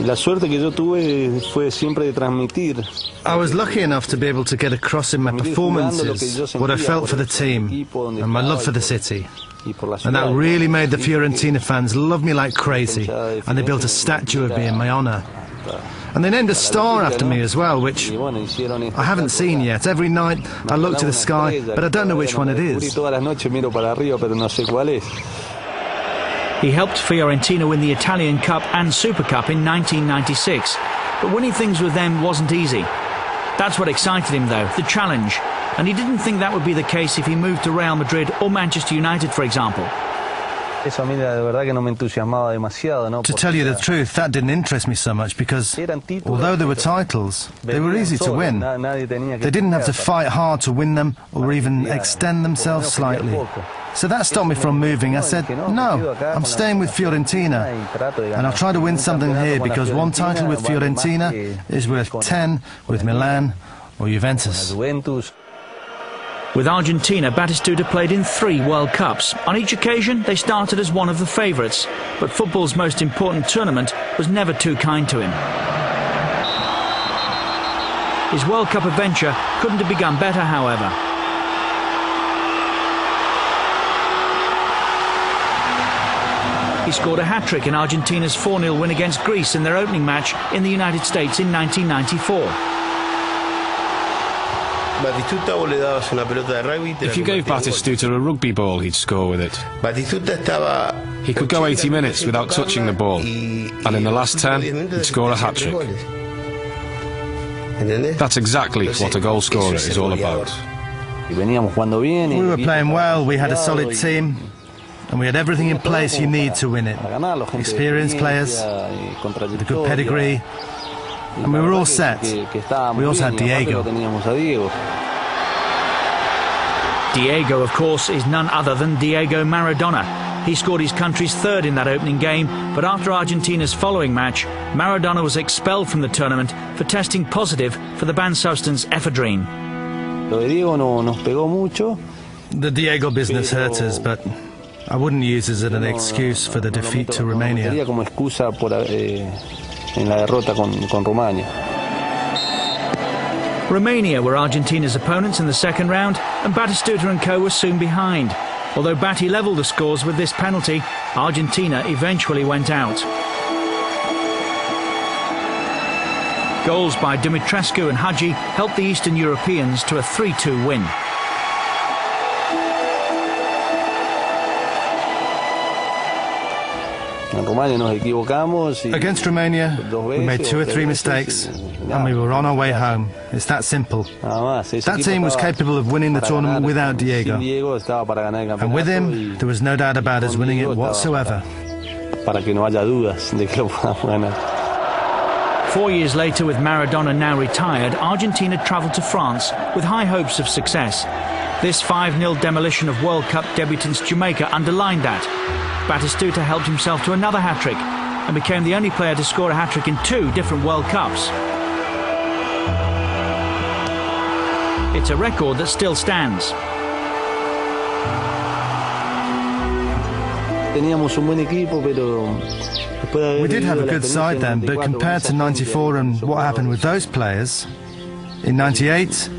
La suerte que yo tuve fue siempre de transmitir. I was lucky enough to be able to get across in my performances what I felt for the team and my love for the city. And that really made the Fiorentina fans love me like crazy, and they built a statue of me in my honour. And they named a star after me as well, which I haven't seen yet. Every night I look to the sky, but I don't know which one it is. He helped Fiorentina win the Italian Cup and Super Cup in 1996, but winning things with them wasn't easy. That's what excited him though, the challenge, and he didn't think that would be the case if he moved to Real Madrid or Manchester United, for example. To tell you the truth, that didn't interest me so much because, although they were titles, they were easy to win. They didn't have to fight hard to win them or even extend themselves slightly. So that stopped me from moving. I said, no, I'm staying with Fiorentina, and I'll try to win something here because one title with Fiorentina is worth 10 with Milan or Juventus. With Argentina, Batistuta played in 3 World Cups. On each occasion, they started as one of the favourites, but football's most important tournament was never too kind to him. His World Cup adventure couldn't have begun better, however. He scored a hat-trick in Argentina's 4-0 win against Greece in their opening match in the United States in 1994. If you gave Batistuta a rugby ball, he'd score with it. He could go 80 minutes without touching the ball, and in the last 10, he'd score a hat-trick. That's exactly what a goal scorer is all about. We were playing well, we had a solid team, and we had everything in place you need to win it. Experienced players, with a good pedigree, and we were all set. We also had Diego. Diego, of course, is none other than Diego Maradona. He scored his country's 3rd in that opening game, but after Argentina's following match, Maradona was expelled from the tournament for testing positive for the banned substance ephedrine. The Diego business hurt us, but I wouldn't use it as an excuse for the defeat to Romania. Romania were Argentina's opponents in the second round, and Batistuta and co were soon behind. Although Bati levelled the scores with this penalty, Argentina eventually went out. Goals by Dumitrescu and Hadji helped the Eastern Europeans to a 3-2 win. Against Romania, we made 2 or 3 mistakes, and we were on our way home. It's that simple. That team was capable of winning the tournament without Diego. And with him, there was no doubt about us winning it whatsoever. 4 years later, with Maradona now retired, Argentina travelled to France with high hopes of success. This 5-0 demolition of World Cup debutants Jamaica underlined that. Batistuta helped himself to another hat-trick and became the only player to score a hat-trick in 2 different World Cups. It's a record that still stands. We did have a good side then, but compared to 94 and what happened with those players, in 98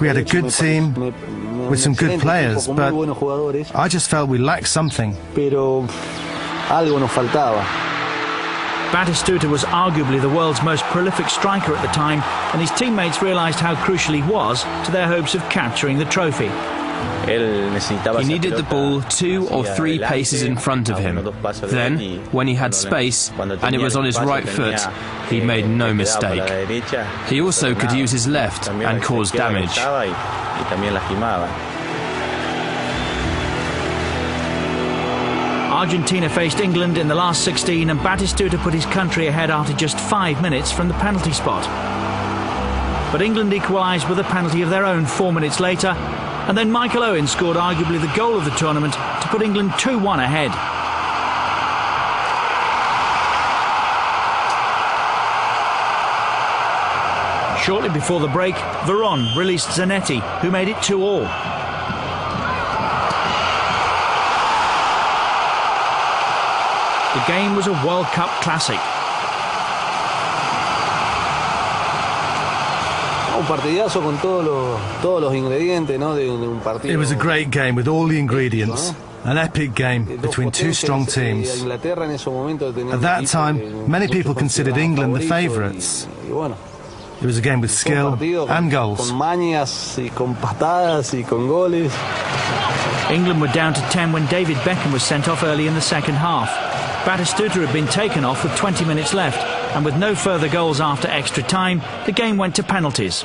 we had a good team with some good players, but I just felt we lacked something. Batistuta was arguably the world's most prolific striker at the time, and his teammates realised how crucial he was to their hopes of capturing the trophy. He needed the ball 2 or 3 paces in front of him. Then, when he had space, and it was on his right foot, he made no mistake. He also could use his left and cause damage. Argentina faced England in the last 16, and Batistuta put his country ahead after just 5 minutes from the penalty spot. But England equalised with a penalty of their own 4 minutes later, and then Michael Owen scored arguably the goal of the tournament to put England 2-1 ahead. Shortly before the break, Veron released Zanetti, who made it 2-2. The game was a World Cup classic. It was a great game with all the ingredients. An epic game between two strong teams. At that time, many people considered England the favourites. It was a game with skill and goals. England were down to 10 when David Beckham was sent off early in the second half. Batistuta had been taken off with 20 minutes left, and with no further goals after extra time, the game went to penalties.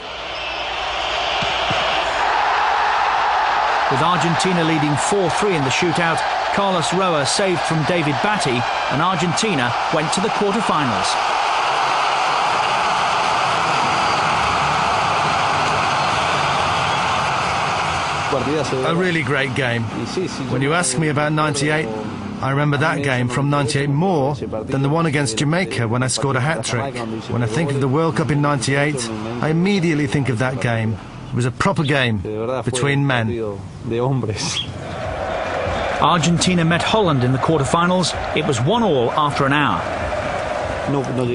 With Argentina leading 4-3 in the shootout, Carlos Roa saved from David Batty, and Argentina went to the quarter-finals. A really great game. When you ask me about '98, I remember that game from '98 more than the one against Jamaica when I scored a hat-trick. When I think of the World Cup in '98, I immediately think of that game. It was a proper game between men. Argentina met Holland in the quarter-finals. It was 1-1 after an hour.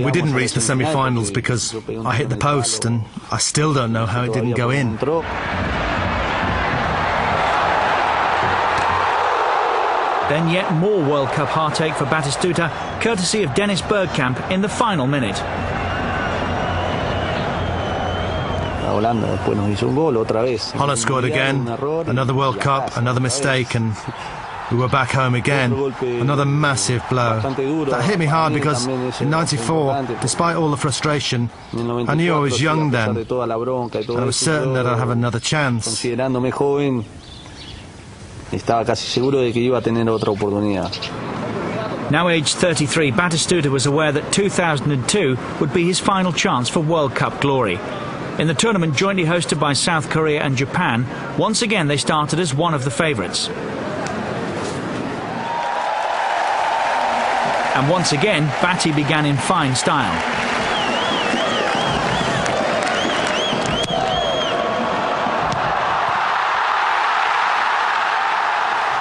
We didn't reach the semi-finals because I hit the post, and I still don't know how it didn't go in. Then yet more World Cup heartache for Batistuta, courtesy of Dennis Bergkamp in the final minute. Holland scored again, another World Cup, another mistake, and we were back home again. Another massive blow. That hit me hard because in '94, despite all the frustration, I knew I was young then, and I was certain that I'd have another chance. Now aged 33, Batistuta was aware that 2002 would be his final chance for World Cup glory. In the tournament jointly hosted by South Korea and Japan, once again they started as one of the favourites. And once again, Batty began in fine style.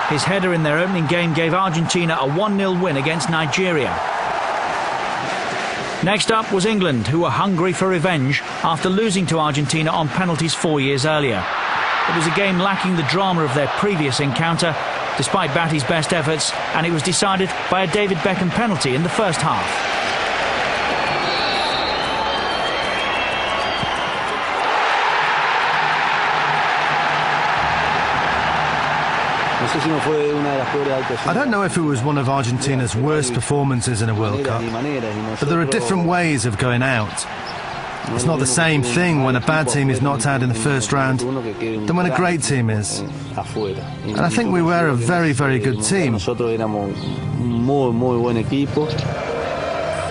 His header in their opening game gave Argentina a 1-0 win against Nigeria. Next up was England, who were hungry for revenge after losing to Argentina on penalties 4 years earlier. It was a game lacking the drama of their previous encounter, despite Batty's best efforts, and it was decided by a David Beckham penalty in the first half. I don't know if it was one of Argentina's worst performances in a World Cup, but there are different ways of going out. It's not the same thing when a bad team is knocked out in the first round than when a great team is. And I think we were a very, very good team.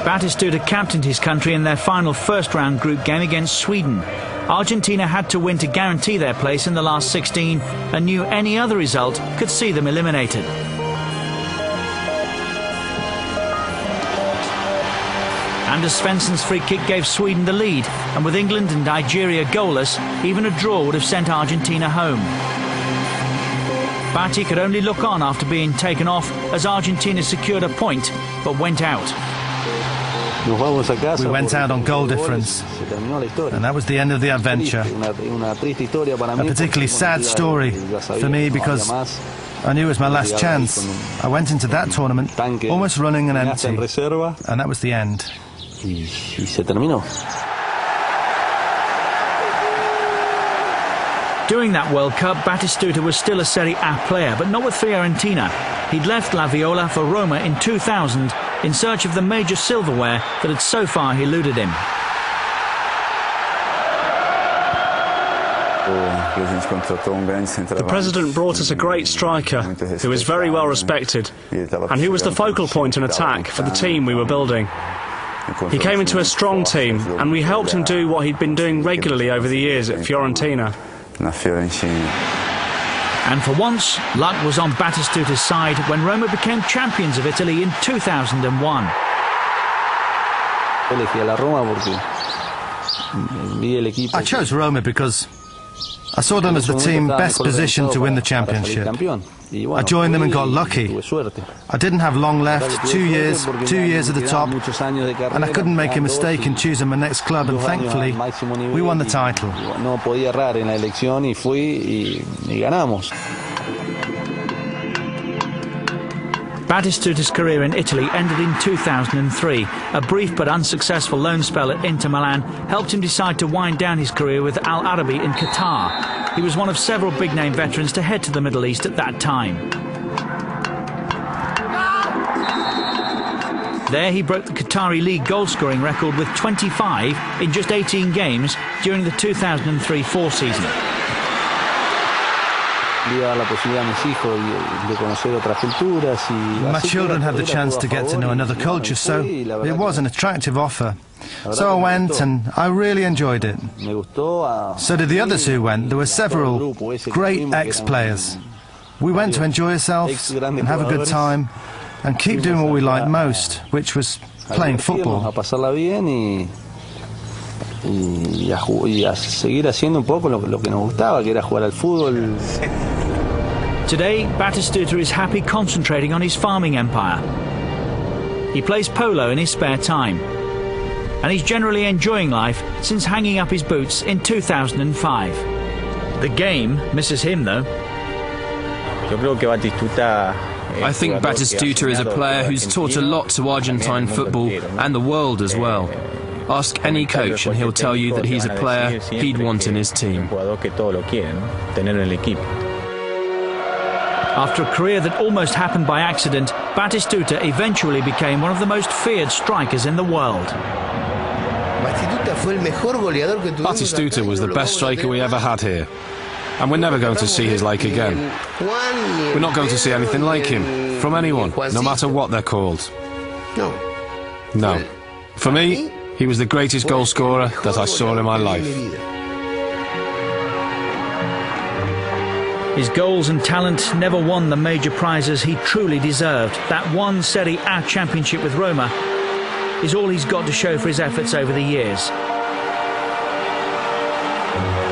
Batistuta captained his country in their final first-round group game against Sweden. Argentina had to win to guarantee their place in the last 16 and knew any other result could see them eliminated. Anders Svensson's free kick gave Sweden the lead, and with England and Nigeria goalless, even a draw would have sent Argentina home. Batty could only look on after being taken off as Argentina secured a point, but went out. We went out on goal difference, and that was the end of the adventure. A particularly sad story for me because I knew it was my last chance. I went into that tournament almost running and empty, and that was the end. During that World Cup, Batistuta was still a Serie A player, but not with Fiorentina. He'd left La Viola for Roma in 2000 in search of the major silverware that had so far eluded him. The president brought us a great striker who is very well respected and who was the focal point in attack for the team we were building. He came into a strong team and we helped him do what he'd been doing regularly over the years at Fiorentina. And for once, luck was on Batistuta's side when Roma became champions of Italy in 2001. I chose Roma because I saw them as the team best positioned to win the championship. I joined them and got lucky. I didn't have long left, 2 years at the top, and I couldn't make a mistake in choosing my next club, and thankfully, we won the title. Batistuta's career in Italy ended in 2003. A brief but unsuccessful loan spell at Inter Milan helped him decide to wind down his career with Al Arabi in Qatar. He was one of several big-name veterans to head to the Middle East at that time. There he broke the Qatari League goal-scoring record with 25 in just 18 games during the 2003-04 season. My children had the chance to get to know another culture, so it was an attractive offer. So I went and I really enjoyed it. So did the others who went. There were several great ex-players. We went to enjoy ourselves and have a good time and keep doing what we liked most, which was playing football. Today, Batistuta is happy concentrating on his farming empire. He plays polo in his spare time, and he's generally enjoying life since hanging up his boots in 2005. The game misses him, though. I think Batistuta is a player who's taught a lot to Argentine football and the world as well. Ask any coach and he'll tell you that he's a player he'd want in his team. After a career that almost happened by accident, Batistuta eventually became one of the most feared strikers in the world. Batistuta was the best striker we ever had here, and we're never going to see his like again. We're not going to see anything like him from anyone, no matter what they're called. No. For me, he was the greatest goal scorer that I saw in my life. His goals and talent never won the major prizes he truly deserved. That one Serie A championship with Roma is all he's got to show for his efforts over the years.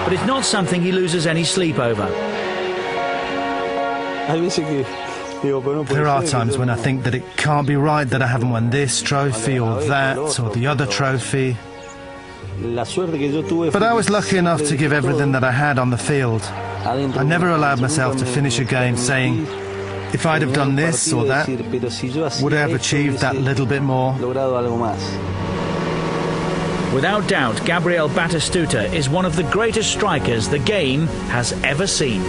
But it's not something he loses any sleep over. There are times when I think that it can't be right that I haven't won this trophy or that or the other trophy. But I was lucky enough to give everything that I had on the field. I never allowed myself to finish a game saying, if I'd have done this or that, would I have achieved that little bit more? Without doubt, Gabriel Batistuta is one of the greatest strikers the game has ever seen.